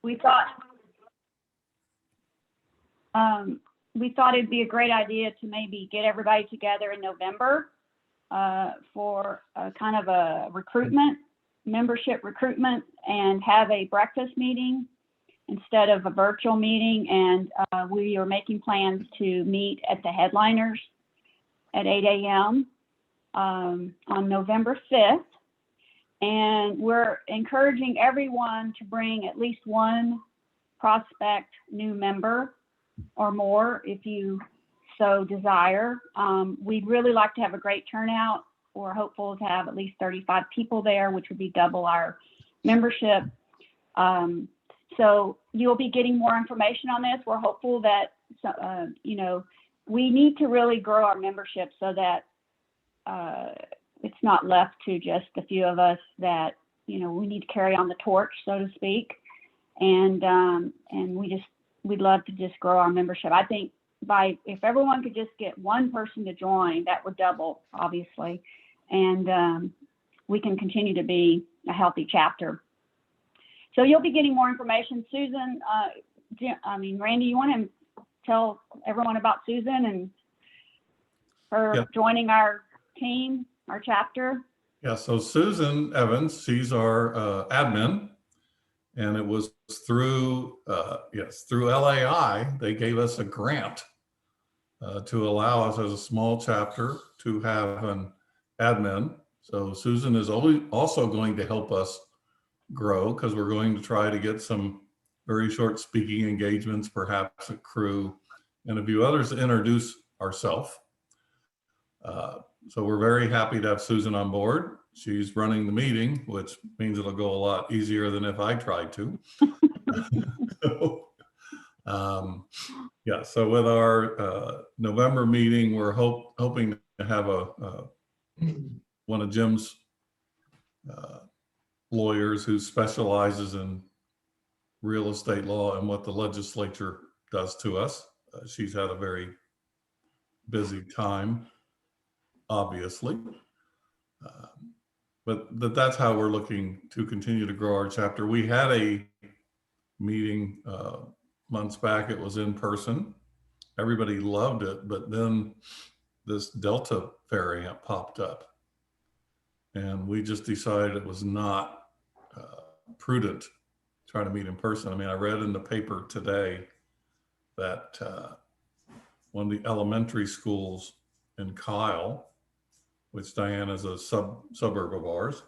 we thought it'd be a great idea to maybe get everybody together in November for a kind of a membership recruitment, and have a breakfast meeting instead of a virtual meeting. And we are making plans to meet at the Headliners at 8 a.m. On November 5th. And we're encouraging everyone to bring at least one prospect new member or more if you so desire. We'd really like to have a great turnout. We're hopeful to have at least 35 people there, which would be double our membership. So you'll be getting more information on this. We're hopeful that, we need to really grow our membership so that it's not left to just a few of us that, we need to carry on the torch, so to speak. And we'd love to just grow our membership. I think if everyone could just get one person to join, that would double, obviously. And we can continue to be a healthy chapter. So you'll be getting more information. Susan, Randy, you want to tell everyone about Susan and her joining our team, our chapter? Yeah, so Susan Evans, she's our admin, and it was through LAI, they gave us a grant to allow us as a small chapter to have an admin. So Susan is also going to help us grow, because we're going to try to get some very short speaking engagements, perhaps a crew, and a few others to introduce ourselves. So we're very happy to have Susan on board. She's running the meeting, which means it'll go a lot easier than if I tried to. So with our November meeting, we're hoping to have one of Jim's lawyers who specializes in real estate law and what the legislature does to us. She's had a very busy time, obviously, but that's how we're looking to continue to grow our chapter. We had a meeting months back. It was in person. Everybody loved it, but then this Delta variant popped up, and we just decided it was not prudent to try to meet in person. I mean, I read in the paper today that one of the elementary schools in Kyle, which Diane is a suburb of ours,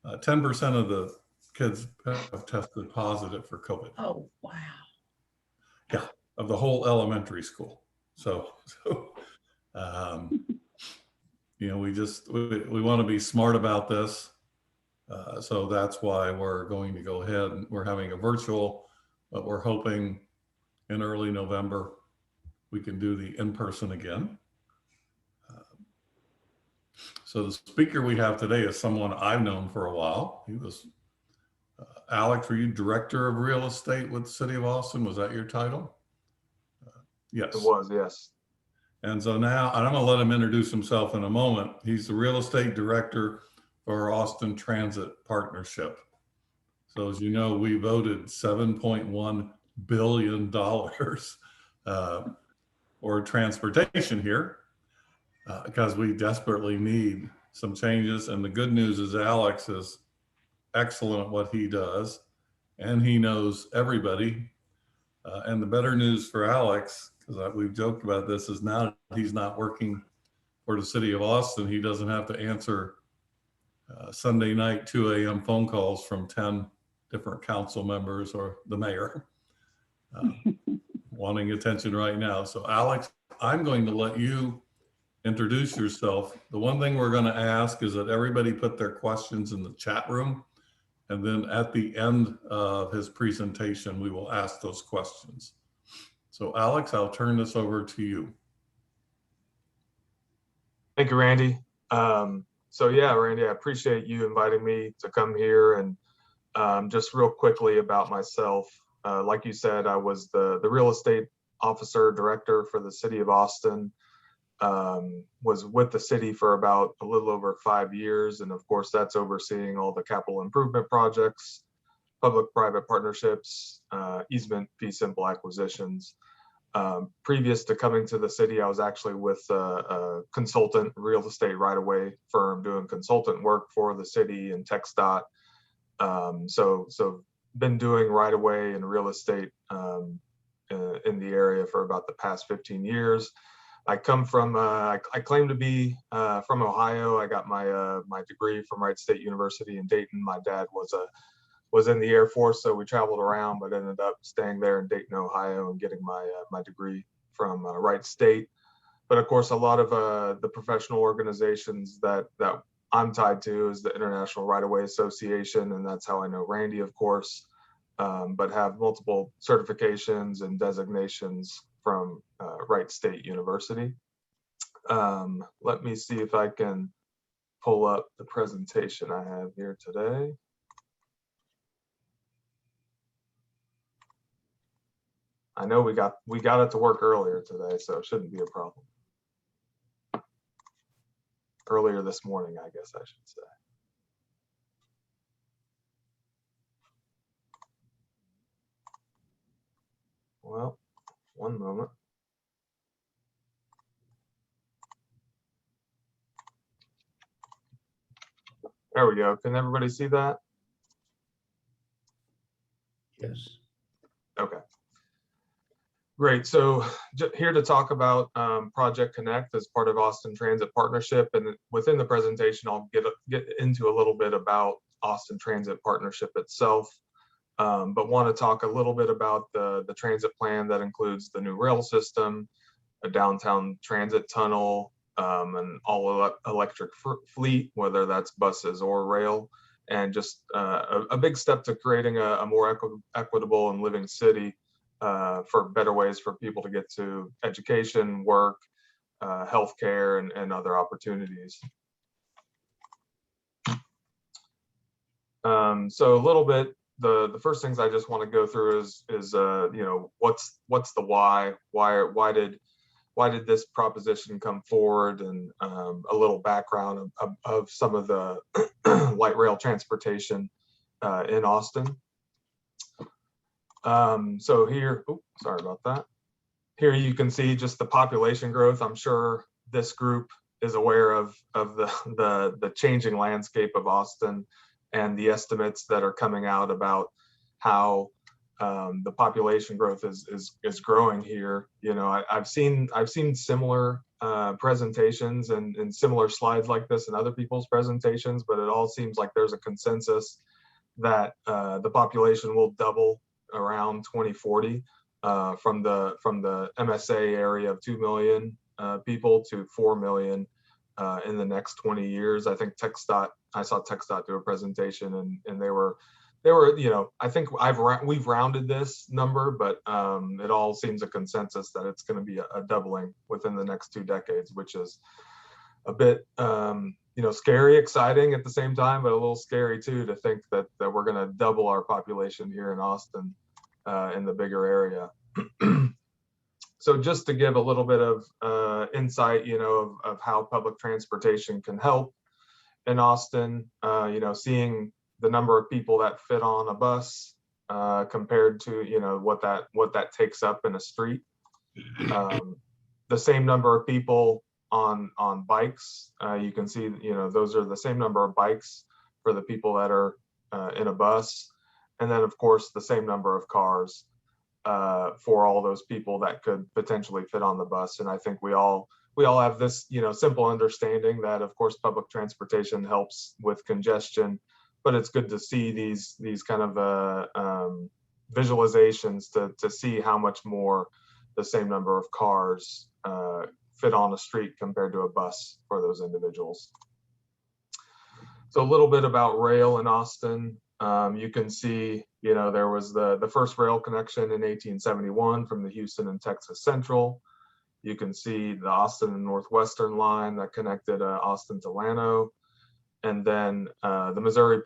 10% of the kids have tested positive for COVID. Oh, wow. Yeah, of the whole elementary school. So we want to be smart about this. So that's why we're going to go ahead and we're having a virtual, but we're hoping in early November we can do the in-person again. So the speaker we have today is someone I've known for a while. He was, Alex, were you director of real estate with the city of Austin? Was that your title? Yes. It was, yes. And so now, and I'm gonna let him introduce himself in a moment. He's the real estate director for our Austin Transit Partnership. So as you know, we voted $7.1 billion for transportation here because we desperately need some changes. And the good news is Alex is excellent at what he does, and he knows everybody. And the better news for Alex, because we've joked about this, is now he's not working for the city of Austin. He doesn't have to answer Sunday night 2 a.m. phone calls from 10 different council members or the mayor wanting attention right now. So Alex, I'm going to let you introduce yourself. The one thing we're going to ask is that everybody put their questions in the chat room. And then at the end of his presentation, we will ask those questions. So Alex, I'll turn this over to you. Thank you, Randy. So yeah, Randy, I appreciate you inviting me to come here. And just real quickly about myself, like you said, I was the real estate officer director for the city of Austin. Was with the city for about a little over 5 years. And of course, that's overseeing all the capital improvement projects public-private partnerships, easement fee simple acquisitions. Previous to coming to the city, I was actually with a consultant real estate right-of-way firm doing consultant work for the city and TxDOT. So been doing right-of-way and real estate in the area for about the past 15 years. I come from, I claim to be from Ohio. I got my degree from Wright State University in Dayton. My dad was in the Air Force, so we traveled around, but ended up staying there in Dayton, Ohio, and getting my degree from Wright State. But of course, a lot of the professional organizations that I'm tied to is the International Right-of-Way Association, and that's how I know Randy, of course, but have multiple certifications and designations from Wright State University. Let me see if I can pull up the presentation I have here today. I know we got it to work earlier today, so it shouldn't be a problem. Earlier this morning, I guess I should say. Well, one moment. There we go. Can everybody see that? Yes. Okay. Great. So here to talk about Project Connect as part of Austin Transit Partnership. And within the presentation, I'll get into a little bit about Austin Transit Partnership itself, but want to talk a little bit about the transit plan that includes the new rail system, a downtown transit tunnel, an all electric fleet, whether that's buses or rail, and just a big step to creating a more equitable and living city for better ways for people to get to education, work, healthcare, and other opportunities. So a little bit, the first things I just want to go through is you know, what's the why? Why did this proposition come forward, and a little background of some of the light rail transportation in Austin. So here, oops, sorry about that. Here you can see just the population growth. I'm sure this group is aware of the changing landscape of Austin and the estimates that are coming out about how the population growth is growing here. You know, I've seen similar presentations and similar slides like this in other people's presentations, but it all seems like there's a consensus that the population will double around 2040 from the MSA area of 2 million people to 4 million in the next 20 years. I think I saw TxDOT do a presentation, and they were, you know, I think we've rounded this number, but it all seems a consensus that it's going to be a doubling within the next 2 decades, which is a bit you know, scary, exciting at the same time, but a little scary too, to think that we're going to double our population here in Austin in the bigger area. So just to give a little bit of insight, you know, of how public transportation can help in Austin, you know, seeing the number of people that fit on a bus compared to, you know, what that takes up in a street. The same number of people on bikes, you can see, you know, those are the same number of bikes for the people that are in a bus, and then of course the same number of cars for all those people that could potentially fit on the bus. And I think we all have this, you know, simple understanding that of course public transportation helps with congestion, but it's good to see these kind of visualizations to see how much more the same number of cars fit on a street compared to a bus for those individuals. So a little bit about rail in Austin. You can see, you know, there was the first rail connection in 1871 from the Houston and Texas Central. You can see the Austin and Northwestern line that connected Austin to Llano. And then the Missouri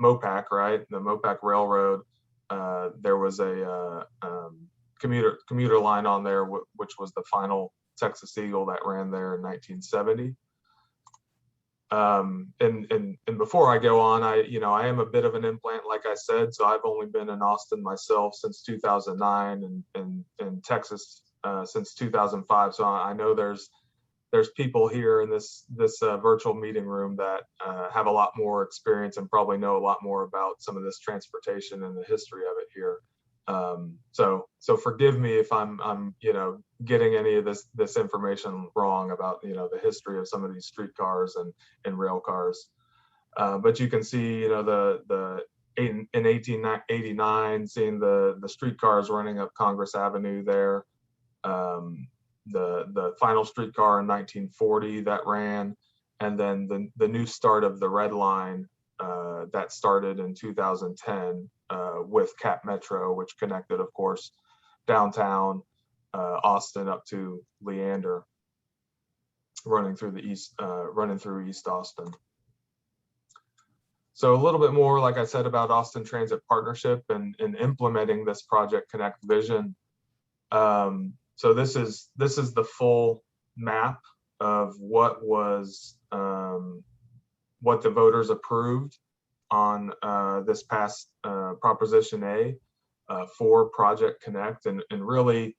MOPAC, right? The MOPAC Railroad, there was a commuter line on there, which was the final Texas Eagle that ran there in 1970. And before I go on, I am a bit of an implant, like I said, so I've only been in Austin myself since 2009 and in Texas since 2005. So I know there's people here in this virtual meeting room that have a lot more experience and probably know a lot more about some of this transportation and the history of it here. So forgive me if I'm getting any of this information wrong about the history of some of these streetcars and rail cars. But you can see in 1889 seeing the streetcars running up Congress Avenue there. The final streetcar in 1940 that ran, and then the new start of the Red Line that started in 2010 with Cap Metro, which connected, of course, downtown Austin up to Leander, running through East Austin. So a little bit more, like I said, about Austin Transit Partnership and implementing this Project Connect vision. So this is the full map of what the voters approved on this past Proposition A for Project Connect, and really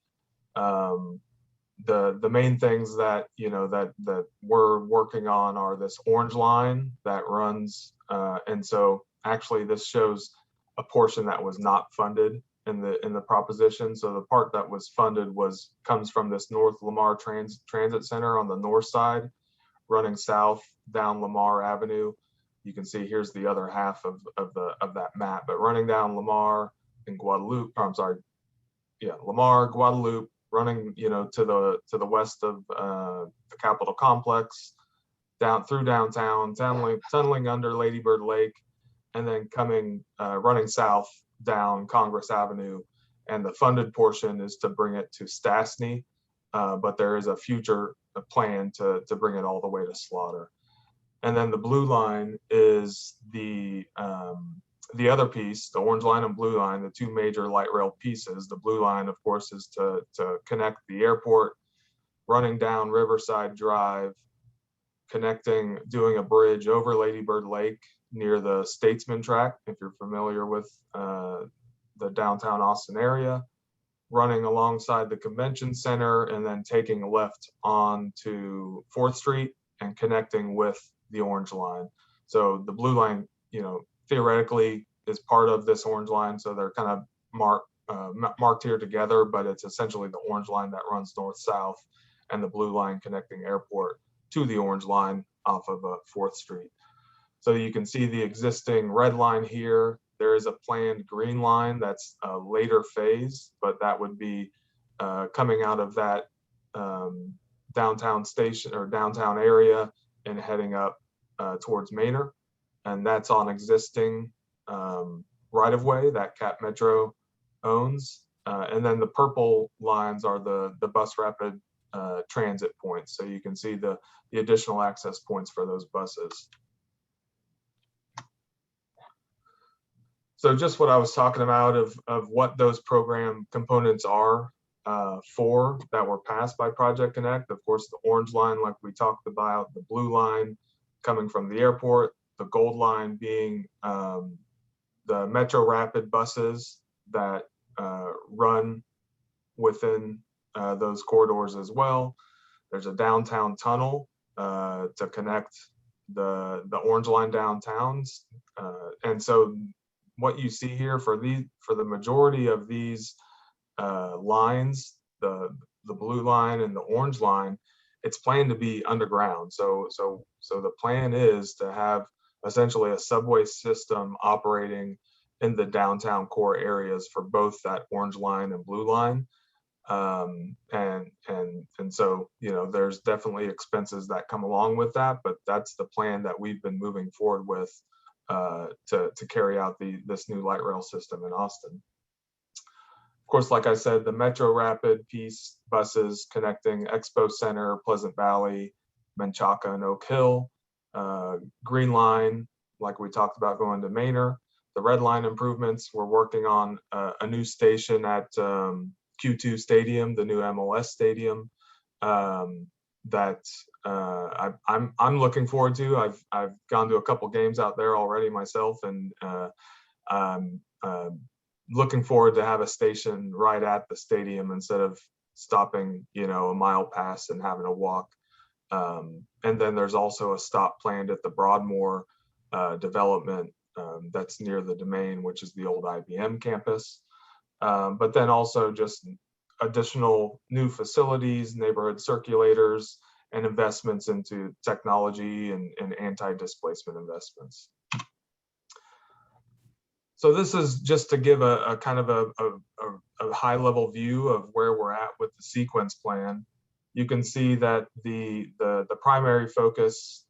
the main things that that we're working on are this orange line that runs, and so actually this shows a portion that was not funded in the proposition. So the part that was funded comes from this North Lamar Transit Center on the north side, running south down Lamar Avenue. You can see here's the other half of that map, but running down Lamar and Guadalupe, Lamar, Guadalupe, running to the west of the Capitol complex, down through downtown, tunneling under Lady Bird Lake, and then running south down Congress Avenue. And the funded portion is to bring it to Stastny, but there is a future plan to bring it all the way to Slaughter. And then the blue line is the other piece, the orange line and blue line, the two major light rail pieces. The blue line, of course, is to connect the airport, running down Riverside Drive, doing a bridge over Lady Bird Lake near the Statesman track, if you're familiar with the downtown Austin area, running alongside the convention center, and then taking a left onto 4th Street and connecting with the orange line. So the blue line, theoretically is part of this orange line. So they're kind of marked here together, but it's essentially the orange line that runs north-south, and the blue line connecting airport to the orange line off of 4th Street. So you can see the existing red line here. There is a planned green line that's a later phase, but that would be coming out of that downtown station or downtown area and heading up towards Manor. And that's on existing right-of-way that Cap Metro owns. And then the purple lines are the bus rapid transit points. So you can see the additional access points for those buses. So just what I was talking about of what those program components are for that were passed by Project Connect. Of course, the orange line, like we talked about, the blue line coming from the airport, the gold line being the Metro Rapid buses that run within those corridors as well. There's a downtown tunnel to connect the orange line downtowns, and so what you see here for the majority of these lines, the blue line and the orange line, it's planned to be underground. So the plan is to have essentially a subway system operating in the downtown core areas for both that orange line and blue line. And so, there's definitely expenses that come along with that, but that's the plan that we've been moving forward with to carry out this new light rail system in Austin. Of course, like I said, the Metro Rapid piece buses connecting Expo Center, Pleasant Valley, Menchaca, and Oak Hill. Green line, like we talked about, going to Manor. The red line improvements, we're working on a new station at Q2 Stadium, the new MLS stadium. that I'm looking forward to. I've gone to a couple games out there already myself, and I'm looking forward to have a station right at the stadium instead of stopping, a mile past and having to walk. And then there's also a stop planned at the Broadmoor development that's near the Domain, which is the old IBM campus. But then also just additional new facilities, neighborhood circulators, and investments into technology and anti-displacement investments. So this is just to give a kind of a high level view of where we're at with the sequence plan. You can see that the primary focus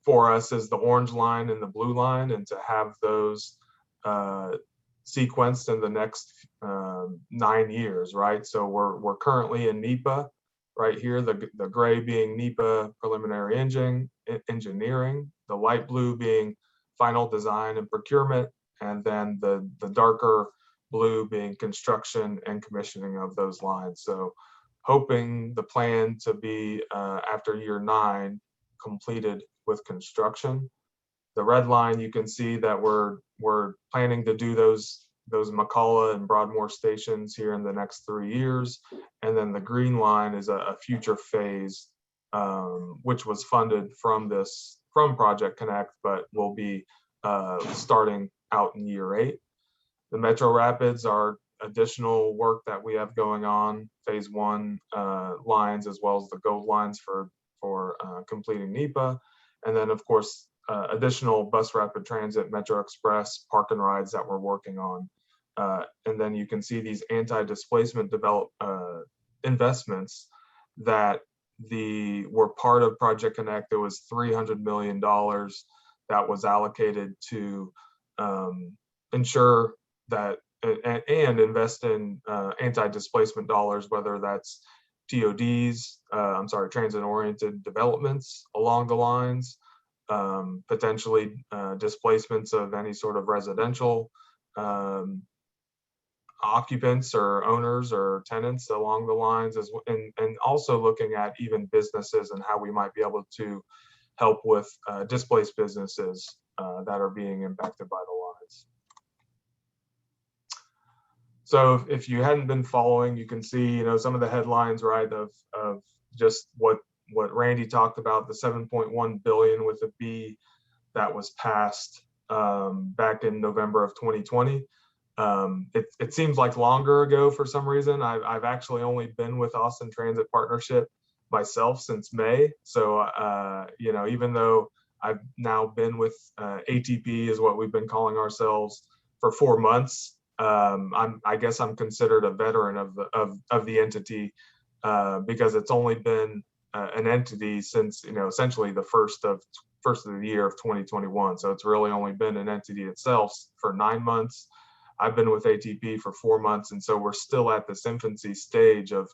for us is the orange line and the blue line, and to have those sequenced in the next 9 years, right? So we're currently in NEPA right here, the gray being NEPA preliminary engineering, the light blue being final design and procurement, and then the darker blue being construction and commissioning of those lines. So hoping the plan to be after year 9 completed with construction. The red line, you can see that we're planning to do those McCullough and Broadmoor stations here in the next 3 years. And then the green line is a future phase, which was funded from Project Connect, but will be starting out in year 8. The Metro Rapids are additional work that we have going on, phase 1 lines, as well as the gold lines for completing NEPA. And then of course, additional bus rapid transit, Metro Express, park and rides that we're working on. And then you can see these anti-displacement investments that were part of Project Connect. There was $300 million that was allocated to ensure that and invest in anti-displacement dollars, whether that's TODs, transit-oriented developments along the lines, potentially displacements of any sort of residential occupants or owners or tenants along the lines, and also looking at even businesses and how we might be able to help with displaced businesses that are being impacted by the lines. So if you hadn't been following, you can see, some of the headlines, right, of just what Randy talked about, the 7.1 billion with a B that was passed back in November of 2020. It seems like longer ago for some reason. I've actually only been with Austin Transit Partnership myself since May. So, even though I've now been with ATP, is what we've been calling ourselves, for 4 months, I guess I'm considered a veteran of the entity because it's only been an entity since, essentially the first of the year of 2021. So it's really only been an entity itself for 9 months. I've been with ATP for 4 months, and so we're still at this infancy stage of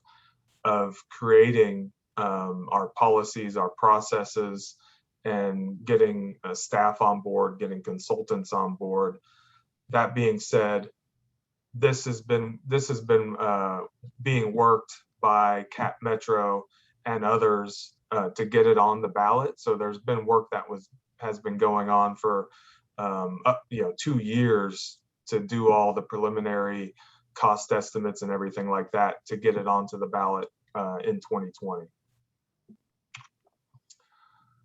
creating our policies, our processes, and getting staff on board, getting consultants on board. That being said, this has been being worked by Cap Metro and others to get it on the ballot. So there's been work that has been going on for 2 years to do all the preliminary cost estimates and everything like that to get it onto the ballot in 2020.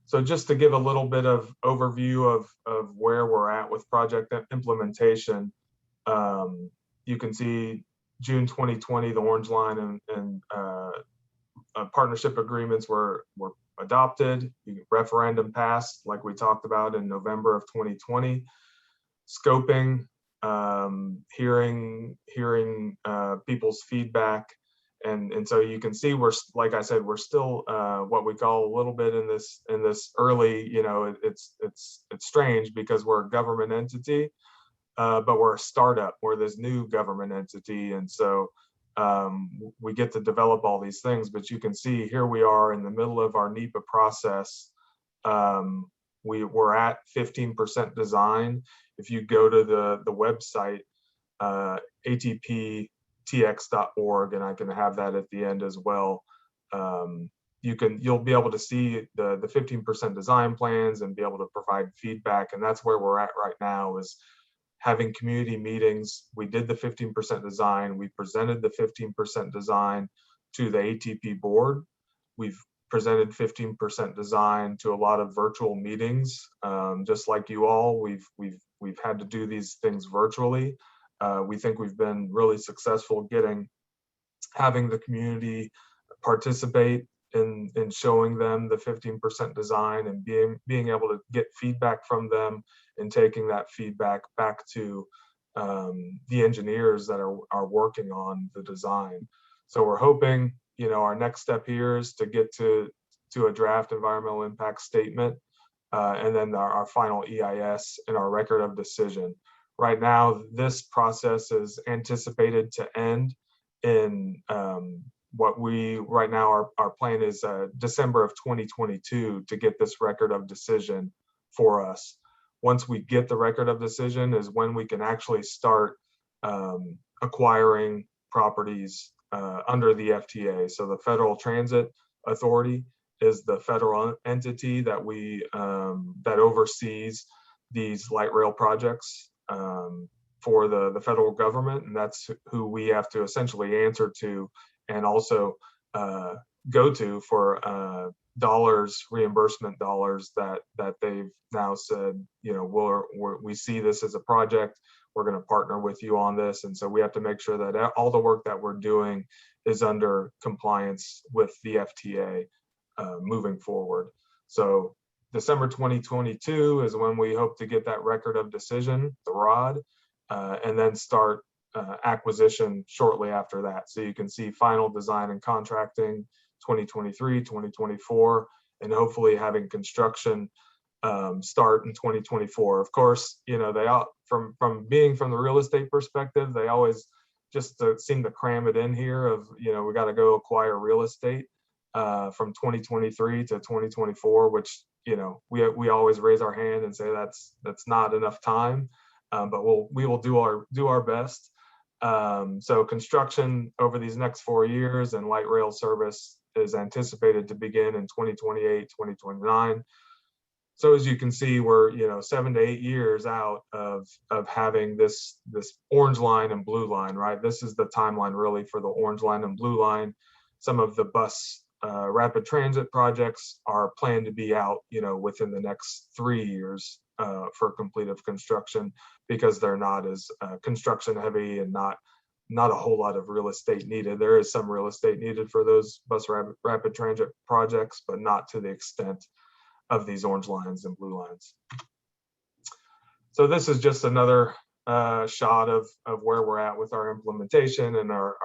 So just to give a little bit of overview of where we're at with project implementation, you can see June 2020, the orange line and partnership agreements were adopted. Referendum passed, like we talked about, in November of 2020. Scoping, hearing people's feedback, and so you can see like I said, we're still what we call a little bit in this early. It's strange because we're a government entity, but we're a startup. We're this new government entity, and so we get to develop all these things. But you can see here we are in the middle of our NEPA process. We're at 15% design. If you go to the website, atptx.org, and I can have that at the end as well. you'll be able to see the 15% design plans and be able to provide feedback. And that's where we're at right now, is having community meetings. We did the 15% design. We presented the 15% design to the ATP board. We've presented 15% design to a lot of virtual meetings. Just like you all, we've had to do these things virtually. We think we've been really successful having the community participate in showing them the 15% design and being able to get feedback from them and taking that feedback back to the engineers that are working on the design. So we're hoping, our next step here is to get to a draft environmental impact statement, and then our final EIS and our record of decision. Right now, this process is anticipated to end in right now our plan is December of 2022 to get this record of decision for us. Once we get the record of decision is when we can actually start acquiring properties under the FTA. So the Federal Transit Authority is the federal entity that that oversees these light rail projects for the federal government, and that's who we have to essentially answer to and also go to for reimbursement dollars that they've now said, we see this as a project, we're going to partner with you on this. And so we have to make sure that all the work that we're doing is under compliance with the FTA moving forward. So December 2022 is when we hope to get that record of decision, the ROD, and then start acquisition shortly after that. So you can see final design and contracting 2023, 2024, and hopefully having construction start in 2024. Of course, they all, from being from the real estate perspective, they always just seem to cram it in here of, we got to go acquire real estate from 2023 to 2024, which, we always raise our hand and say that's not enough time, but we will do our best. So construction over these next 4 years and light rail service is anticipated to begin in 2028, 2029. So as you can see, we're 7 to 8 years out of having this orange line and blue line, right? This is the timeline really for the orange line and blue line. Some of the bus rapid transit projects are planned to be out, within the next 3 years for completive construction, because they're not as construction heavy and not a whole lot of real estate needed. There is some real estate needed for those bus rapid transit projects, but not to the extent of these orange lines and blue lines. So this is just another shot of where we're at with our implementation and our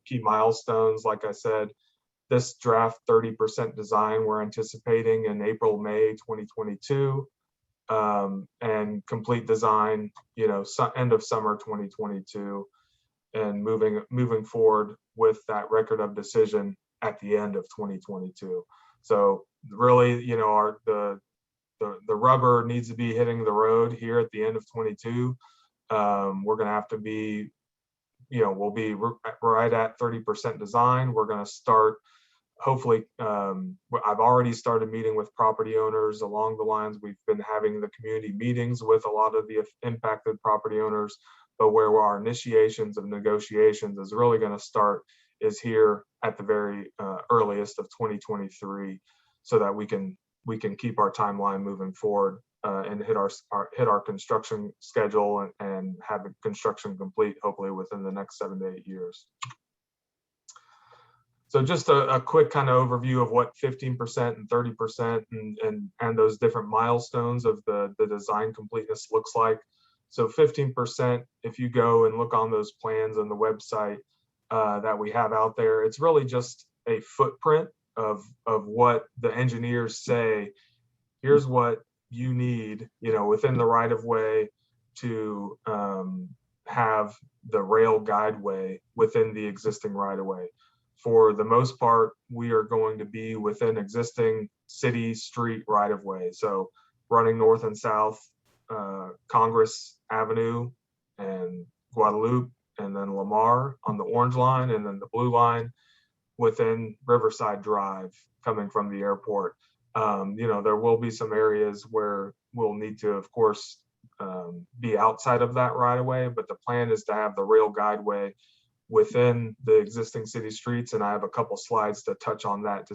key milestones. Like I said, this draft 30% design we're anticipating in April, May 2022, and complete design, end of summer 2022, and moving forward with that record of decision at the end of 2022. So really, the rubber needs to be hitting the road here at the end of 22. We're going to have to be, we'll be right at 30% design. We're going to start, hopefully, I've already started meeting with property owners along the lines. We've been having the community meetings with a lot of the impacted property owners, but where our initiations of negotiations is really going to start is here at the very earliest of 2023, so that we can keep our timeline moving forward and hit our construction schedule and have the construction complete hopefully within the next 7 to 8 years. So just a quick kind of overview of what 15% and 30% and those different milestones of the design completeness looks like. So 15%, if you go and look on those plans on the website that we have out there, it's really just a footprint of what the engineers say, here's what you need, within the right of way to have the rail guideway within the existing right of way. For the most part, we are going to be within existing city street right of way. So running north and south, Congress Avenue and Guadalupe, and then Lamar on the orange line, and then the blue line within Riverside Drive coming from the airport. There will be some areas where we'll need to, of course, be outside of that right of way, but the plan is to have the rail guideway within the existing city streets. And I have a couple slides to touch on that to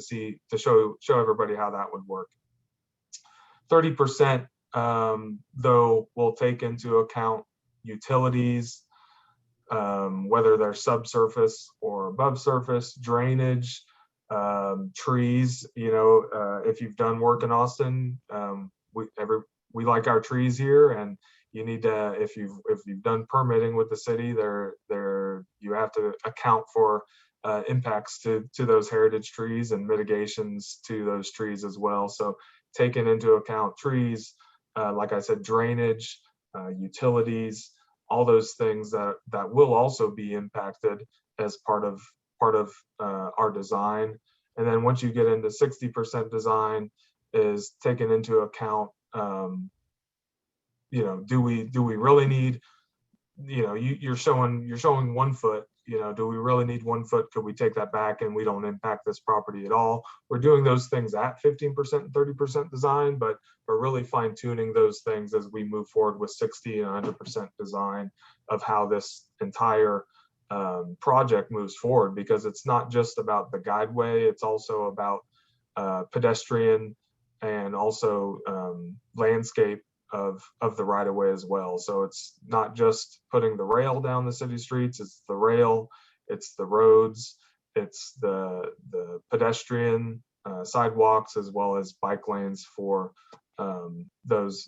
show everybody how that would work. 30% though will take into account utilities, whether they're subsurface or above surface, drainage, trees. If you've done work in Austin, we like our trees here, and you need to, if you've done permitting with the city, you have to account for impacts to those heritage trees and mitigations to those trees as well. So taking into account trees, like I said, drainage, utilities, all those things that will also be impacted as part of our design. And then once you get into 60% design, is taken into account, do we really need, you're showing 1 foot, do we really need 1 foot? Could we take that back and we don't impact this property at all? We're doing those things at 15% and 30% design, but we're really fine tuning those things as we move forward with 60 and 100% design of how this entire project moves forward, because it's not just about the guideway, it's also about pedestrian and also landscape of the right of way as well. So it's not just putting the rail down the city streets, it's the rail, it's the roads, it's the pedestrian sidewalks, as well as bike lanes for those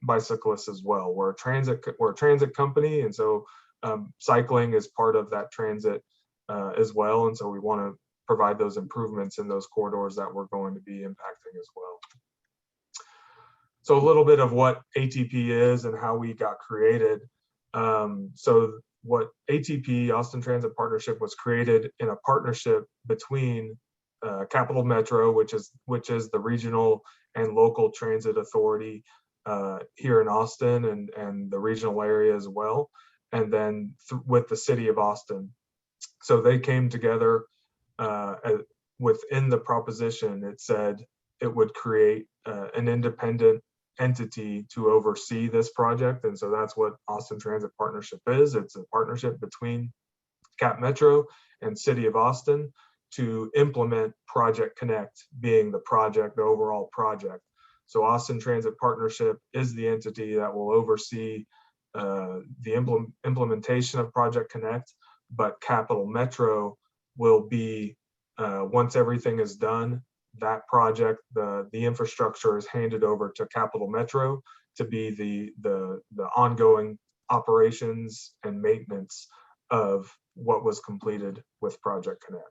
bicyclists as well. We're a transit company, and so cycling is part of that transit as well. And so we want to provide those improvements in those corridors that we're going to be impacting as well. So a little bit of what ATP is and how we got created. So what ATP, Austin Transit Partnership, was created in a partnership between Capital Metro, which is the regional and local transit authority here in Austin and the regional area as well, and then with the city of Austin. So they came together within the proposition. It said it would create an independent entity to oversee this project. And so that's what Austin Transit Partnership is. It's a partnership between Cap Metro and City of Austin to implement Project Connect, being the overall project. So Austin Transit Partnership is the entity that will oversee the implementation of Project Connect, but Capital Metro will be, once everything is done, that project, the infrastructure is handed over to Capital Metro to be the ongoing operations and maintenance of what was completed with Project Connect.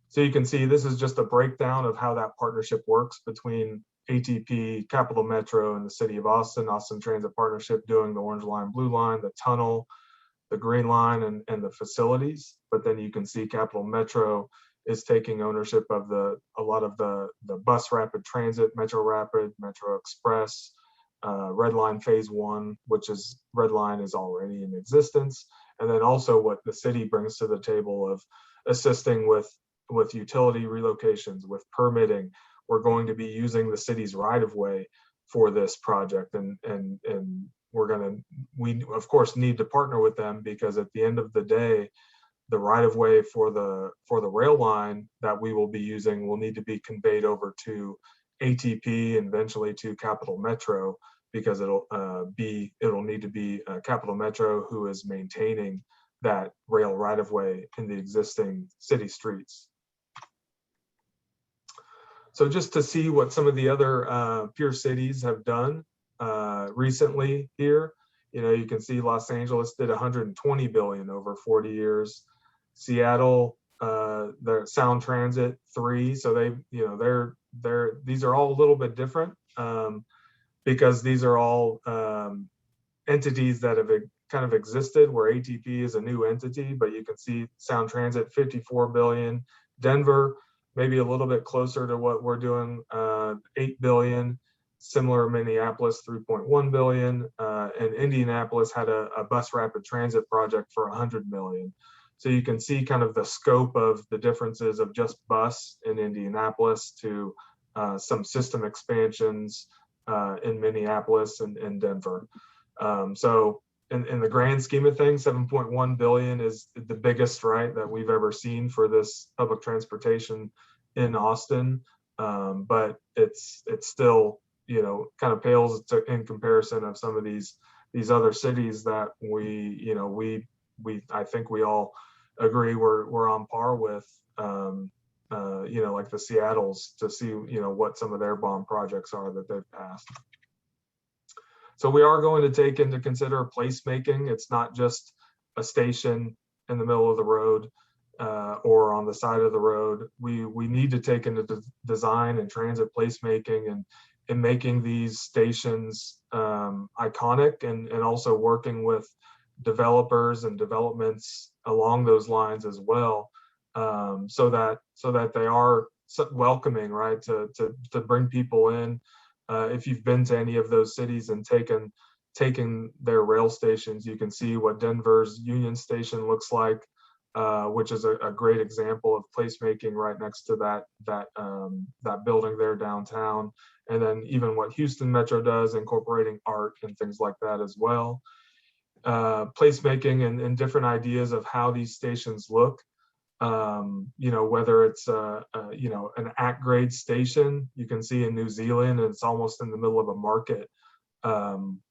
So you can see this is just a breakdown of how that partnership works between ATP, Capital Metro, and the City of Austin. Austin Transit Partnership doing the orange line, blue line, the tunnel, the green line, and the facilities. But then you can see Capital Metro is taking ownership of a lot of the bus rapid transit, Metro Rapid, Metro Express, Red Line Phase 1, which is Red Line is already in existence. And then also what the city brings to the table of assisting with utility relocations, with permitting. We're going to be using the city's right of way for this project, and we of course need to partner with them, because at the end of the day, the right of way for the rail line that we will be using will need to be conveyed over to ATP and eventually to Capital Metro, because it'll need to be Capital Metro who is maintaining that rail right of way in the existing city streets. So just to see what some of the other peer cities have done recently here, you can see Los Angeles did 120 billion over 40 years. Seattle, their Sound Transit 3. So these are all a little bit different because these are all entities that have kind of existed, where ATP is a new entity, but you can see Sound Transit 54 billion. Denver, maybe a little bit closer to what we're doing, 8 billion. similar Minneapolis, 3.1 billion, and Indianapolis had a bus rapid transit project for 100 million. So you can see kind of the scope of the differences of just bus in Indianapolis to some system expansions in Minneapolis and Denver. So in the grand scheme of things, 7.1 billion is the biggest, right, that we've ever seen for this public transportation in Austin. But it's still, you know, kind of pales in comparison of some of these other cities that I think we all agree we're on par with, you know, like the Seattles, to see, you know, what some of their bond projects are that they've passed. So we are going to take into consider placemaking. It's not just a station in the middle of the road or on the side of the road. We need to take into design and transit placemaking and in making these stations iconic, and also working with developers and developments along those lines as well, so that they are welcoming, right, to bring people in. If you've been to any of those cities and taken their rail stations, you can see what Denver's Union Station looks like, which is a great example of placemaking right next to that building there downtown. And then even what Houston Metro does, incorporating art and things like that as well. Placemaking and different ideas of how these stations look. You know, whether it's you know, an at-grade station you can see in New Zealand, and it's almost in the middle of a market,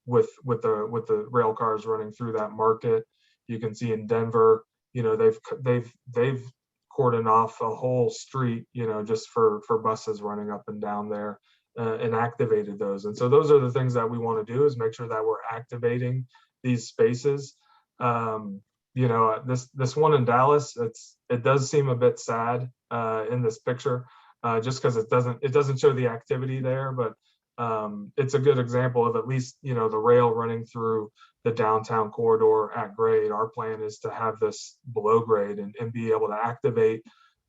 with the rail cars running through that market. You can see in Denver, you know, they've cordoned off a whole street, you know, just for buses running up and down there, and activated those. And so those are the things that we want to do, is make sure that we're activating these spaces. You know, this one in Dallas, it does seem a bit sad in this picture, just because it doesn't show the activity there, but it's a good example of at least, you know, the rail running through the downtown corridor at grade. Our plan is to have this below grade and be able to activate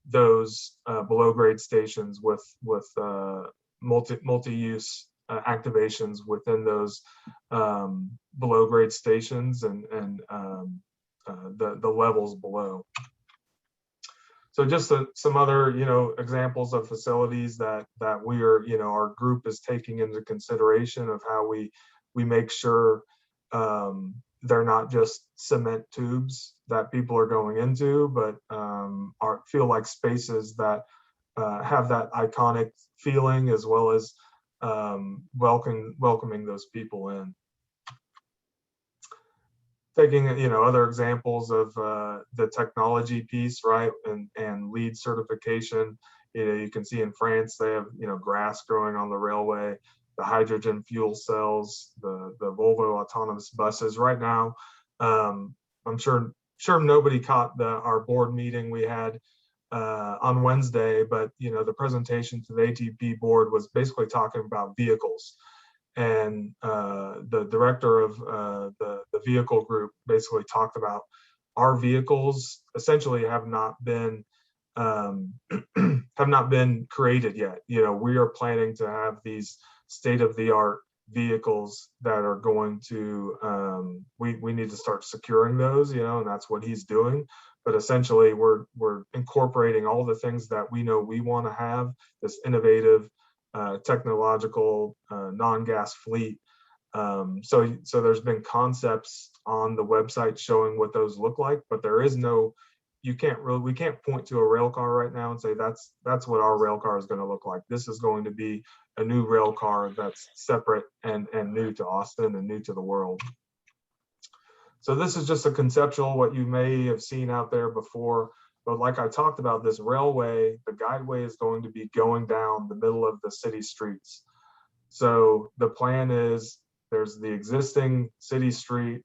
those below grade stations with multi-use activations within those below grade stations and the levels below. So just some other, you know, examples of facilities that we are, you know, our group is taking into consideration of how we make sure they're not just cement tubes that people are going into, but feel like spaces that have that iconic feeling, as well as welcoming those people in. Taking, you know, other examples of the technology piece, right, and LEED certification. You know, you can see in France they have, you know, grass growing on the railway, the hydrogen fuel cells, the Volvo autonomous buses. Right now, I'm sure nobody caught our board meeting we had on Wednesday, but you know, the presentation to the ATP board was basically talking about vehicles. And the director of the vehicle group basically talked about our vehicles essentially have not been created yet. You know, we are planning to have these state-of-the-art vehicles that are going to we need to start securing those, you know, and that's what he's doing. But essentially we're incorporating all the things that we know we want to have, this innovative technological non-gas fleet. So there's been concepts on the website showing what those look like, but there is no, we can't point to a rail car right now and say that's what our rail car is going to look like. This is going to be a new rail car that's separate and new to Austin and new to the world. So this is just a conceptual, what you may have seen out there before. But like I talked about, this railway, the guideway is going to be going down the middle of the city streets. So the plan is, there's the existing city street.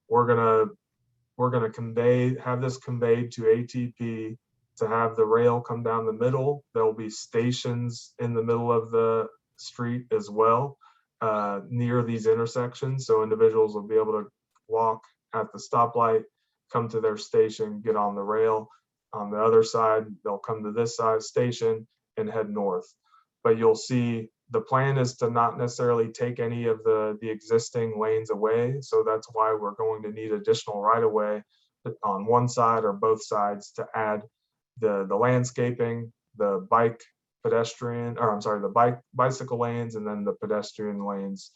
We're gonna have this conveyed to ATP to have the rail come down the middle. There'll be stations in the middle of the street as well, near these intersections. So individuals will be able to walk at the stoplight, come to their station, get on the rail. On the other side, they'll come to this side station and head north. But you'll see The plan is to not necessarily take any of the existing lanes away. So that's why we're going to need additional right-of-way on one side or both sides to add the landscaping, the bicycle lanes, and then the pedestrian lanes,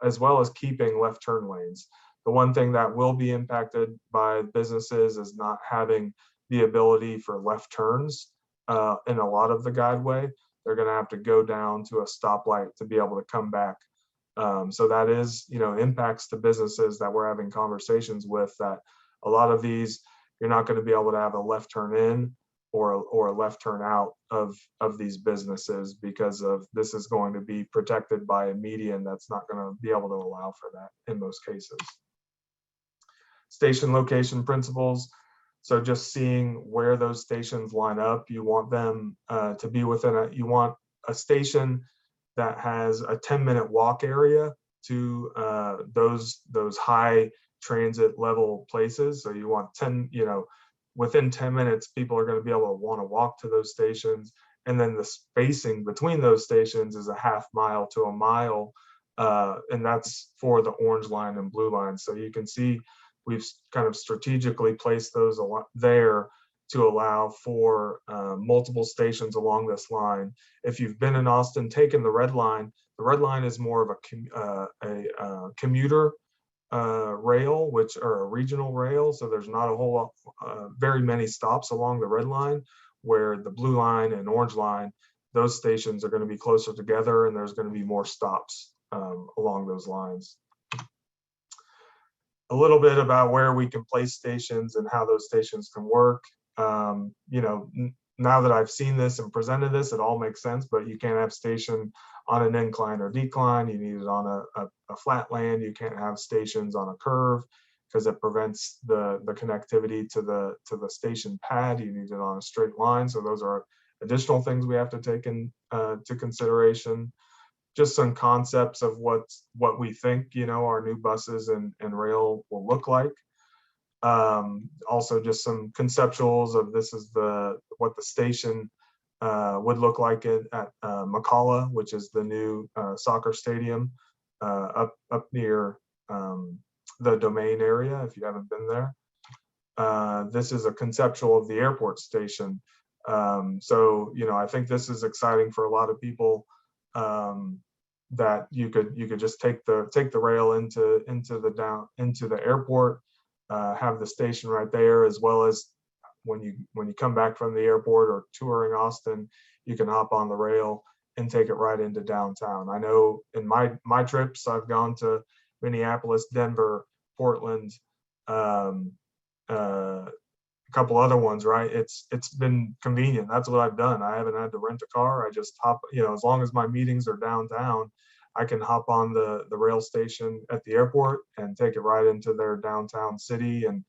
as well as keeping left turn lanes. The one thing that will be impacted by businesses is not having the ability for left turns in a lot of the guideway. They're going to have to go down to a stoplight to be able to come back. So that is, impacts to businesses that we're having conversations with, that a lot of these, you're not going to be able to have a left turn in or a left turn out of these businesses, because of this is going to be protected by a median that's not going to be able to allow for that in most cases. Station location principles. So just seeing where those stations line up, you want them to be within you want a station that has a 10-minute walk area to those high transit level places. So you want within 10 minutes, people are going to be able to want to walk to those stations. And then the spacing between those stations is a half mile to a mile. And that's for the orange line and blue line. So you can see we've kind of strategically placed those there to allow for multiple stations along this line. If you've been in Austin, taken the red line is more of a commuter rail, or a regional rail. So there's not a whole very many stops along the red line, where the blue line and orange line, those stations are going to be closer together, and there's going to be more stops along those lines. A little bit about where we can place stations and how those stations can work. Now that I've seen this and presented this, it all makes sense, but you can't have station on an incline or decline. You need it on a flat land. You can't have stations on a curve because it prevents the connectivity to the station pad. You need it on a straight line. So those are additional things we have to take into consideration. Just some concepts of what we think, our new buses and rail will look like. Also just some conceptuals of this is what the station would look like at McCalla, which is the new soccer stadium up near the Domain area, if you haven't been there. This is a conceptual of the airport station. So, I think this is exciting for a lot of people, that you could just take the rail into the airport, have the station right there, as well as when you come back from the airport or touring Austin, you can hop on the rail and take it right into downtown. I know in my trips, I've gone to Minneapolis, Denver, Portland, a couple other ones, right? It's been convenient. That's what I've done. I haven't had to rent a car. I just hop, as long as my meetings are downtown, I can hop on the rail station at the airport and take it right into their downtown city and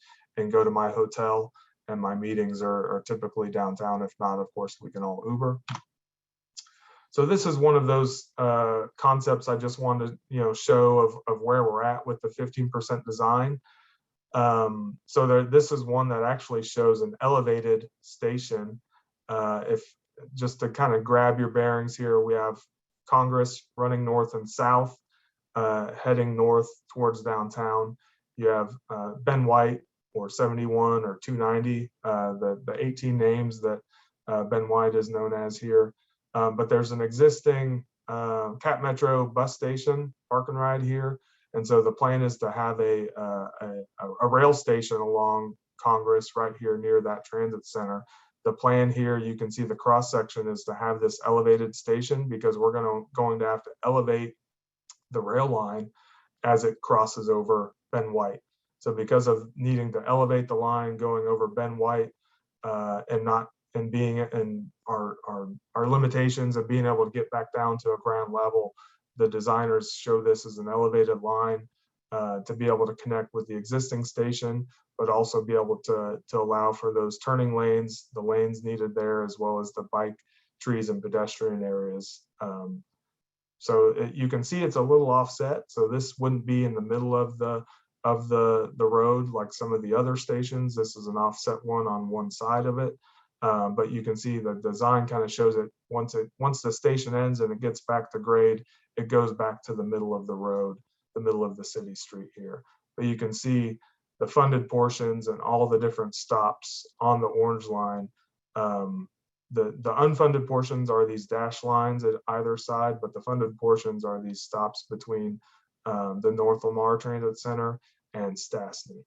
go to my hotel. And my meetings are typically downtown. If not, of course, we can all Uber. So this is one of those concepts I just wanted to show of where we're at with the 15% design. This is one that actually shows an elevated station. If just to kind of grab your bearings here, we have Congress running north and south, heading north towards downtown. You have Ben White, or 71 or 290, the 18 names that Ben White is known as here. But there's an existing Cap Metro bus station, park and ride here. And so the plan is to have a rail station along Congress right here near that transit center. The plan here, you can see the cross section, is to have this elevated station, because we're going to have to elevate the rail line as it crosses over Ben White. So because of needing to elevate the line going over Ben White, and our limitations of being able to get back down to a ground level, the designers show this as an elevated line to be able to connect with the existing station, but also be able to allow for those turning lanes, the lanes needed there, as well as the bike, trees, and pedestrian areas. So you can see it's a little offset. So this wouldn't be in the middle of the road like some of the other stations. This is an offset one on one side of it. But you can see the design kind of shows it once the station ends and it gets back to grade, it goes back to the middle of the road, the middle of the city street here. But you can see the funded portions and all the different stops on the orange line. The unfunded portions are these dash lines at either side, but the funded portions are these stops between the North Lamar Transit Center and Stastny.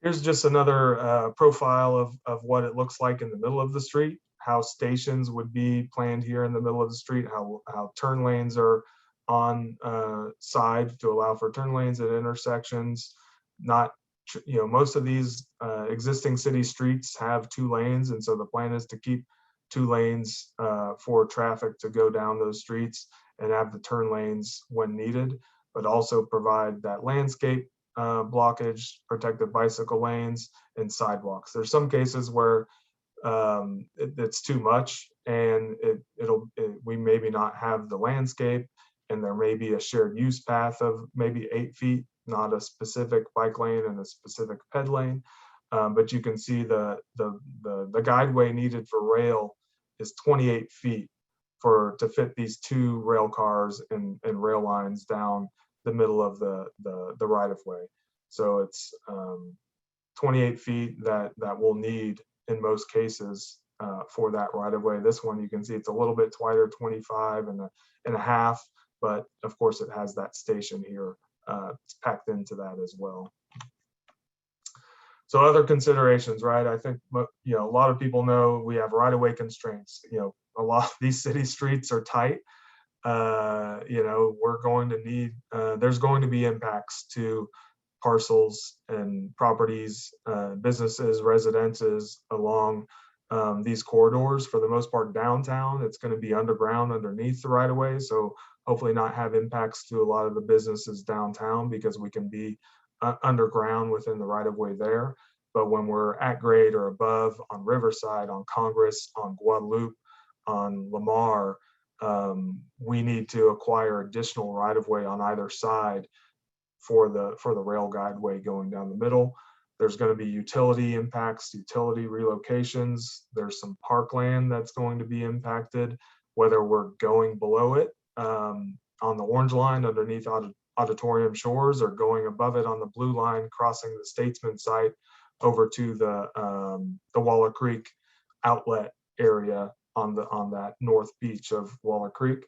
Here's just another profile of what it looks like in the middle of the street, how stations would be planned here in the middle of the street, how turn lanes are on side to allow for turn lanes at intersections. Not, most of these existing city streets have 2 lanes, and so the plan is to keep 2 lanes for traffic to go down those streets and have the turn lanes when needed, but also provide that landscape blockage, protected bicycle lanes, and sidewalks. There's some cases where it's too much, and we maybe not have the landscape, and there may be a shared use path of maybe 8 feet, not a specific bike lane and a specific ped lane. But you can see the guideway needed for rail is 28 feet to fit these 2 rail cars and rail lines down the middle of the right of way. So it's 28 feet that we'll need in most cases for that right of way. This one, you can see it's a little bit wider, 25 and a half, but of course it has that station here packed into that as well. So other considerations, right? I think, a lot of people know we have right of way constraints. A lot of these city streets are tight. We're going to need, there's going to be impacts to parcels and properties, businesses, residences along these corridors. For the most part, downtown, it's going to be underground underneath the right of way. So hopefully not have impacts to a lot of the businesses downtown, because we can be underground within the right of way there. But when we're at grade or above on Riverside, on Congress, on Guadalupe, on Lamar, we need to acquire additional right of way on either side for the rail guideway going down the middle. There's going to be utility impacts, utility relocations. There's some parkland that's going to be impacted, whether we're going below it on the orange line underneath Auditorium Shores, or going above it on the blue line, crossing the Statesman site over to the Waller Creek outlet area on that north beach of Waller Creek.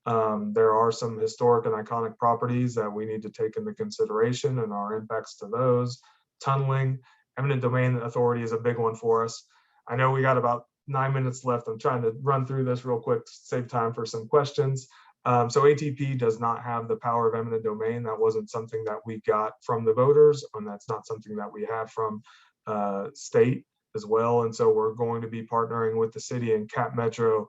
There are some historic and iconic properties that we need to take into consideration and our impacts to those. Tunneling, eminent domain authority is a big one for us. I know we got about 9 minutes left. I'm trying to run through this real quick to save time for some questions. So ATP does not have the power of eminent domain. That wasn't something that we got from the voters, and that's not something that we have from state as well. And so we're going to be partnering with the city and Cap Metro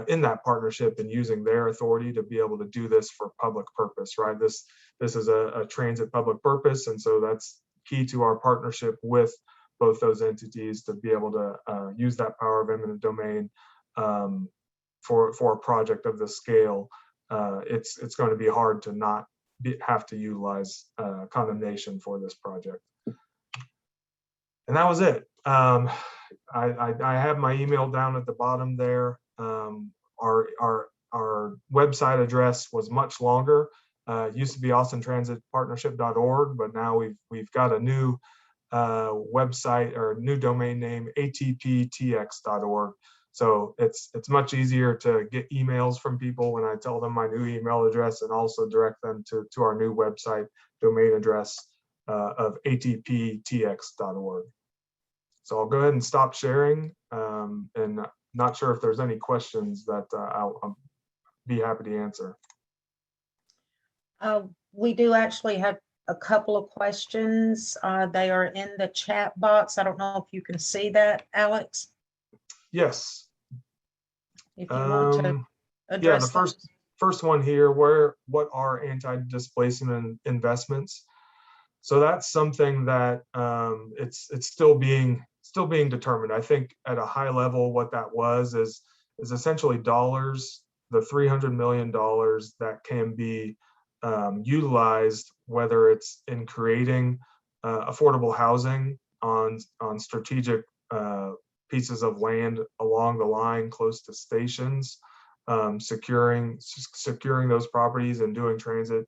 in that partnership and using their authority to be able to do this for public purpose, right? This is a transit public purpose. And so that's key to our partnership with both those entities, to be able to use that power of eminent domain for a project of this scale. It's going to be hard to not have to utilize condemnation for this project. And that was it. I have my email down at the bottom there. Our website address was much longer. It used to be austintransitpartnership.org, but now we've got a new website, or new domain name, atptx.org. So it's much easier to get emails from people when I tell them my new email address, and also direct them to our new website domain address of atptx.org. So I'll go ahead and stop sharing, and not sure if there's any questions that I'll be happy to answer. We do actually have a couple of questions. They are in the chat box. I don't know if you can see that, Alex. Yes. If you want to address the first one here, what are anti-displacement investments? So that's something that it's still being determined. I think at a high level, what that was is essentially dollars, the $300 million that can be utilized, whether it's in creating affordable housing on strategic pieces of land along the line close to stations, securing those properties and doing transit,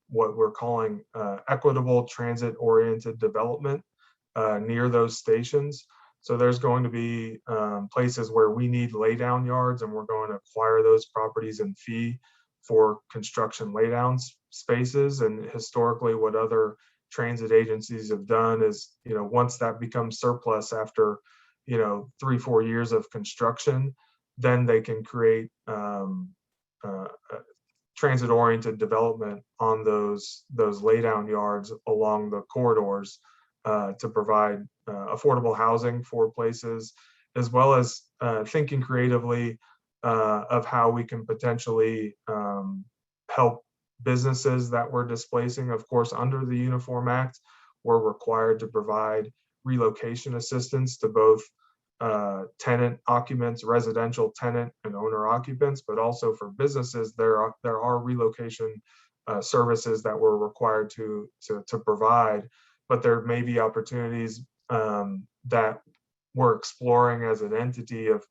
what we're calling equitable transit-oriented development near those stations. So there's going to be places where we need laydown yards, and we're going to acquire those properties and fee for construction laydown spaces. And historically, what other transit agencies have done is, once that becomes surplus after, 3-4 years of construction, then they can create transit-oriented development on those laydown yards along the corridors to provide affordable housing for places, as well as thinking creatively of how we can potentially help businesses that we're displacing. Of course, under the Uniform Act, we're required to provide relocation assistance to both tenant occupants, residential tenant and owner occupants, but also for businesses, there are relocation services that we're required to provide. But there may be opportunities that we're exploring as an entity of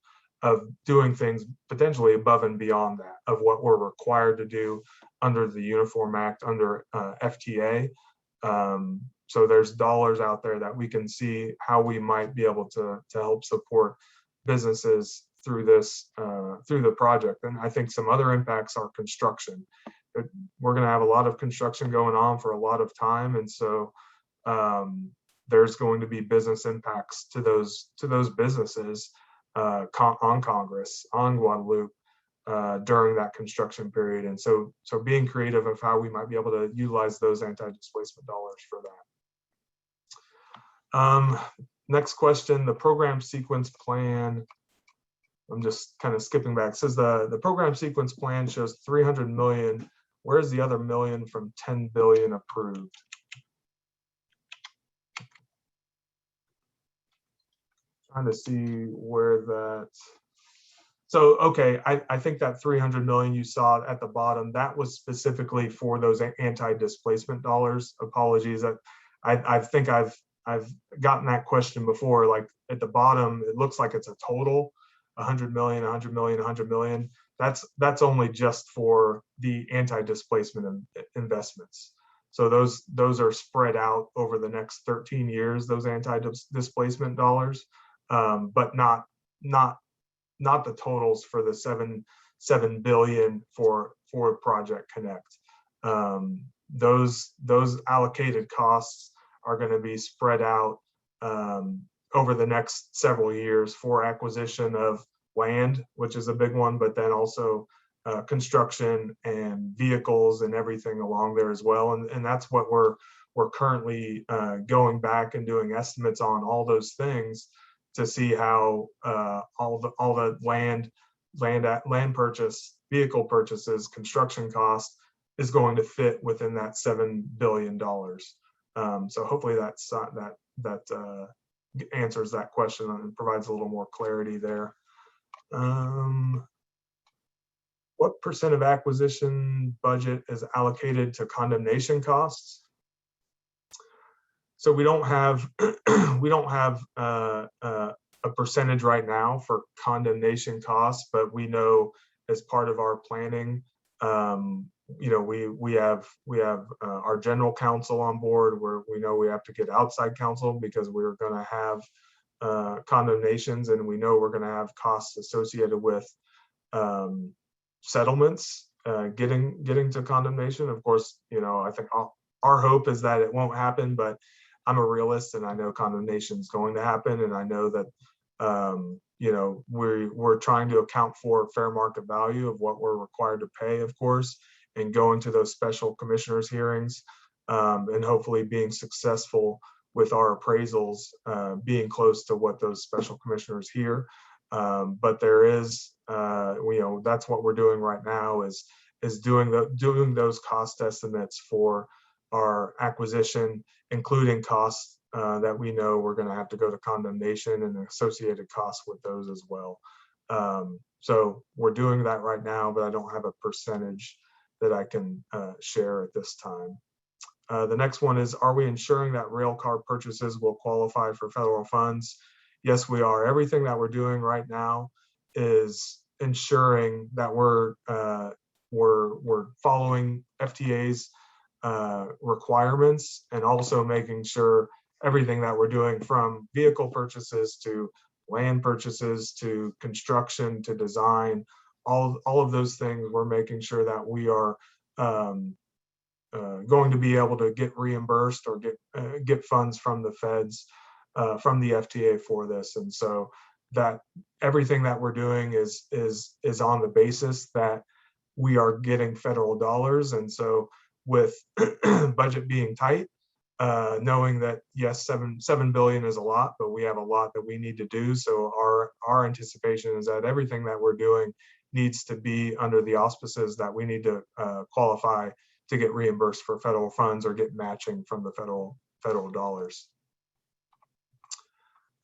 doing things potentially above and beyond that, of what we're required to do under the Uniform Act, under FTA. So there's dollars out there that we can see how we might be able to help support businesses through this, through the project. And I think some other impacts are construction. We're going to have a lot of construction going on for a lot of time, and so there's going to be business impacts to those businesses on Congress, on Guadalupe, during that construction period. And so being creative of how we might be able to utilize those anti-displacement dollars for that. Next question, the program sequence plan. I'm just kind of skipping back. It says the program sequence plan shows 300 million. Where's the other million from 10 billion approved? Trying to see where that. So, okay, I think that 300 million you saw at the bottom, that was specifically for those anti-displacement dollars. Apologies, I think I've gotten that question before. Like at the bottom, it looks like it's a total 100 million, 100 million, 100 million. That's only just for the anti-displacement investments. So those are spread out over the next 13 years, those anti-displacement dollars, but not the totals for the 7 billion for Project Connect. Those allocated costs are going to be spread out over the next several years for acquisition of land, which is a big one, but then also construction and vehicles and everything along there as well. And that's what we're currently going back and doing estimates on, all those things, to see how all the land purchase, vehicle purchases, construction costs is going to fit within that $7 billion. So hopefully that answers that question and provides a little more clarity there. What % of acquisition budget is allocated to condemnation costs? So we don't have a percentage right now for condemnation costs, but we know as part of our planning, we have our general counsel on board, where we know we have to get outside counsel because we're going to have condemnations, and we know we're going to have costs associated with settlements getting to condemnation. Of course, I think our hope is that it won't happen, but I'm a realist and I know condemnation is going to happen, and I know that we're trying to account for fair market value of what we're required to pay, of course, and going to those special commissioners hearings, and hopefully being successful with our appraisals, being close to what those special commissioners hear. But there is, that's what we're doing right now, is doing those cost estimates for our acquisition, including costs that we know we're going to have to go to condemnation and associated costs with those as well. So we're doing that right now, but I don't have a percentage that I can share at this time. The next one is, are we ensuring that rail car purchases will qualify for federal funds? Yes, we are. Everything that we're doing right now is ensuring that we're following FTA's requirements, and also making sure everything that we're doing, from vehicle purchases to land purchases to construction to design, all of those things, we're making sure that we are going to be able to get reimbursed or get funds from the feds, from the FTA for this. And so that everything that we're doing is on the basis that we are getting federal dollars. And so with budget being tight, knowing that yes, $7 billion is a lot, but we have a lot that we need to do. So our anticipation is that everything that we're doing needs to be under the auspices that we need to qualify to get reimbursed for federal funds or get matching from the federal dollars.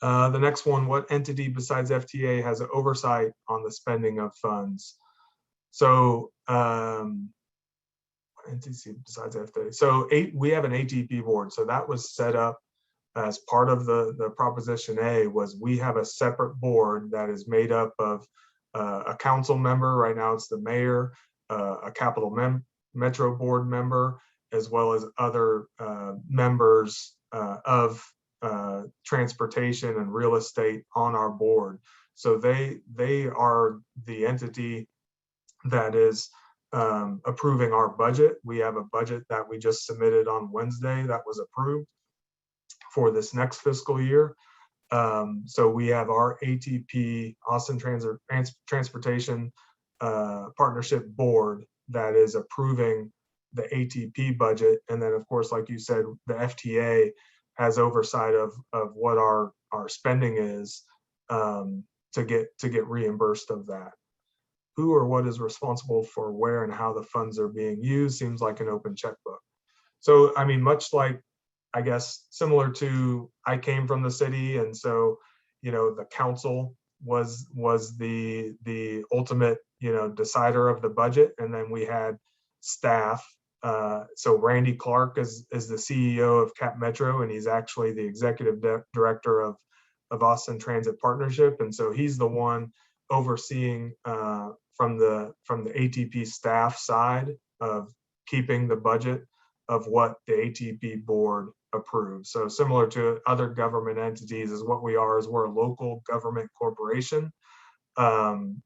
The next one, what entity besides FTA has oversight on the spending of funds? So entity besides FTA. So we have an ATP board. So that was set up as part of the Proposition A, was we have a separate board that is made up of a council member. Right now it's the mayor, a Capital Metro board member, as well as other members of transportation and real estate on our board. So they are the entity that is approving our budget. We have a budget that we just submitted on Wednesday that was approved for this next fiscal year. So we have our ATP, Austin Transportation Partnership Board, that is approving the ATP budget. And then of course, like you said, the FTA has oversight of what our spending is, to get reimbursed of that. Who or what is responsible for where and how the funds are being used? Seems like an open checkbook. So, I mean, much like, I guess, similar to, I came from the city, and so, the council was the ultimate, decider of the budget. And then we had staff. So Randy Clark is the CEO of Cap Metro, and he's actually the executive director of Austin Transit Partnership. And so he's the one overseeing from the ATP staff side of keeping the budget of what the ATP board approves. So similar to other government entities, is what we are, is we're a local government corporation,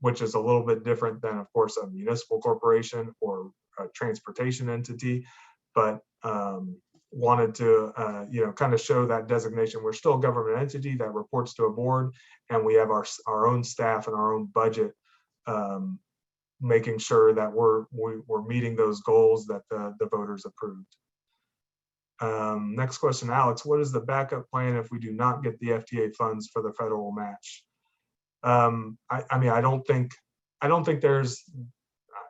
which is a little bit different than, of course, a municipal corporation or a transportation entity, but wanted to kind of show that designation. We're still a government entity that reports to a board, and we have our own staff and our own budget, making sure that we're meeting those goals that the voters approved. Next question, Alex, what is the backup plan if we do not get the FTA funds for the federal match? I mean, I don't think there's,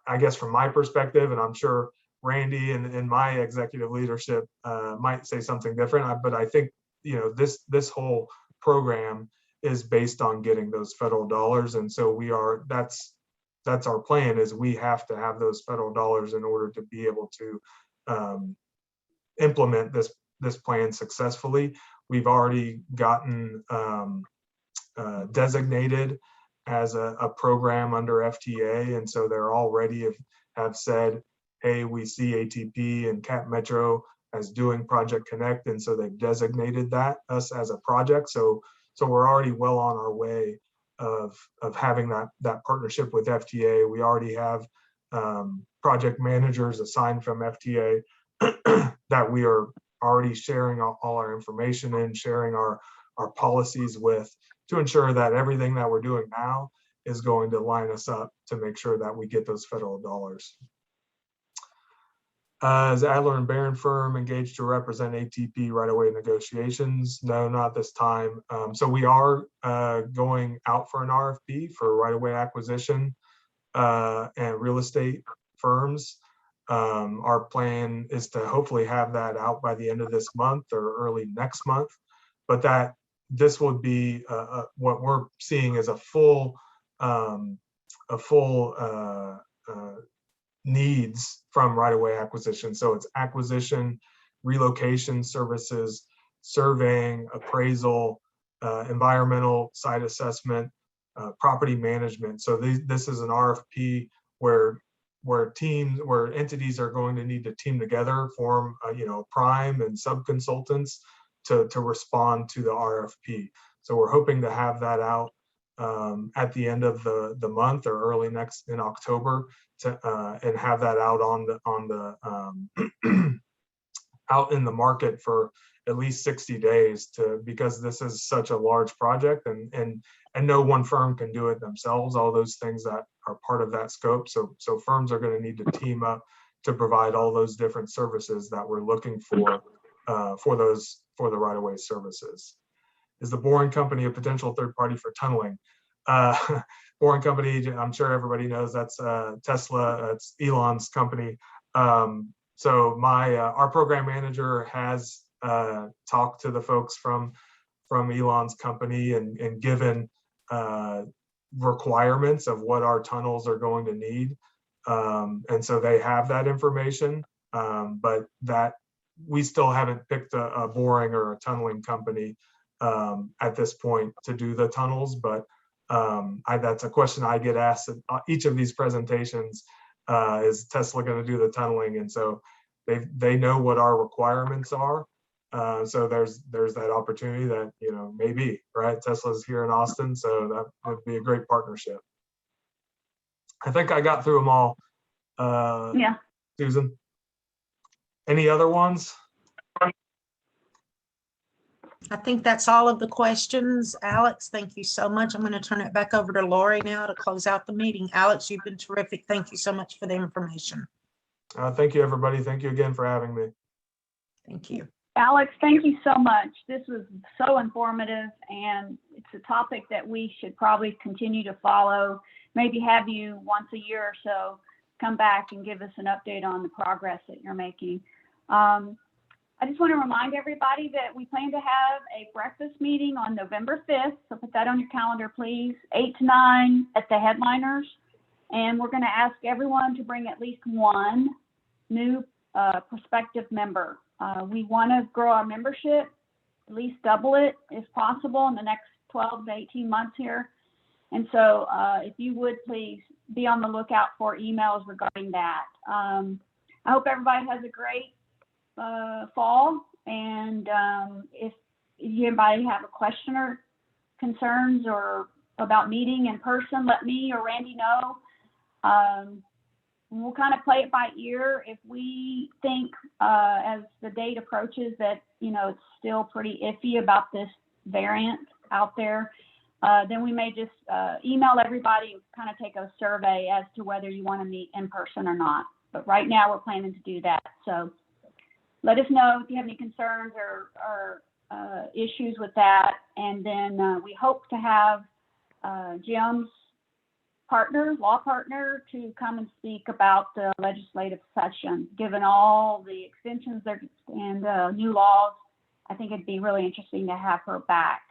I guess from my perspective, and I'm sure Randy and my executive leadership might say something different, but I think, this whole program is based on getting those federal dollars. And so that's our plan, is we have to have those federal dollars in order to be able to implement this plan successfully. We've already gotten designated as a program under FTA, and so they're already have said, hey, we see ATP and Cap Metro as doing Project Connect, and so they've designated us as a project. So we're already well on our way of having that partnership with FTA. We already have project managers assigned from FTA that we are already sharing all our information and sharing our policies with, to ensure that everything that we're doing now is going to line us up to make sure that we get those federal dollars. Is Adler and Barron firm engaged to represent ATP right-of-way negotiations? No, not this time. So we are going out for an RFP for right-of-way acquisition and real estate firms. Our plan is to hopefully have that out by the end of this month or early next month, but this would be what we're seeing as a full needs from right-of-way acquisition. So it's acquisition, relocation services, surveying, appraisal, environmental site assessment, property management. So this is an RFP where entities are going to need to team together, form prime and subconsultants to respond to the RFP. So we're hoping to have that out at the end of the month or early in October and have that out out in the market for at least 60 days because this is such a large project and no one firm can do it themselves, all those things that are part of that scope. So firms are going to need to team up to provide all those different services that we're looking for the right-of-way services. Is the boring company a potential third party for tunneling? Boring company, I'm sure everybody knows that's Tesla, it's Elon's company. So our program manager has talked to the folks from Elon's company and given requirements of what our tunnels are going to need. And so they have that information, but that we still haven't picked a boring or a tunneling company at this point to do the tunnels. But that's a question I get asked at each of these presentations. Is Tesla going to do the tunneling? And so they know what our requirements are. So there's that opportunity that, maybe, right? Tesla's here in Austin, so that would be a great partnership. I think I got through them all. Yeah. Susan, any other ones? I think that's all of the questions. Alex, thank you so much. I'm going to turn it back over to Lori now to close out the meeting. Alex, you've been terrific. Thank you so much for the information. Thank you, everybody. Thank you again for having me. Thank you. Alex, thank you so much. This was so informative, and it's a topic that we should probably continue to follow. Maybe have you once a year or so come back and give us an update on the progress that you're making. I just want to remind everybody that we plan to have a breakfast meeting on November 5th. So put that on your calendar, please, 8 to 9 at the Headliners. And we're going to ask everyone to bring at least one new prospective member. We want to grow our membership, at least double it if possible in the next 12 to 18 months here. And so if you would please be on the lookout for emails regarding that. I hope everybody has a great fall. And if anybody have a question or concerns or about meeting in person, let me or Randy know. We'll kind of play it by ear. If we think as the date approaches that, it's still pretty iffy about this variant out there, then we may just email everybody and kind of take a survey as to whether you want to meet in person or not. But right now we're planning to do that. So let us know if you have any concerns or issues with that. And then we hope to have Jim's law partner, to come and speak about the legislative session. Given all the extensions and new laws, I think it'd be really interesting to have her back.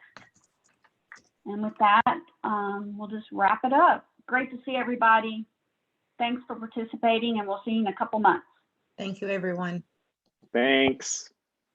And with that, we'll just wrap it up. Great to see everybody. Thanks for participating, and we'll see you in a couple months. Thank you, everyone. Thanks.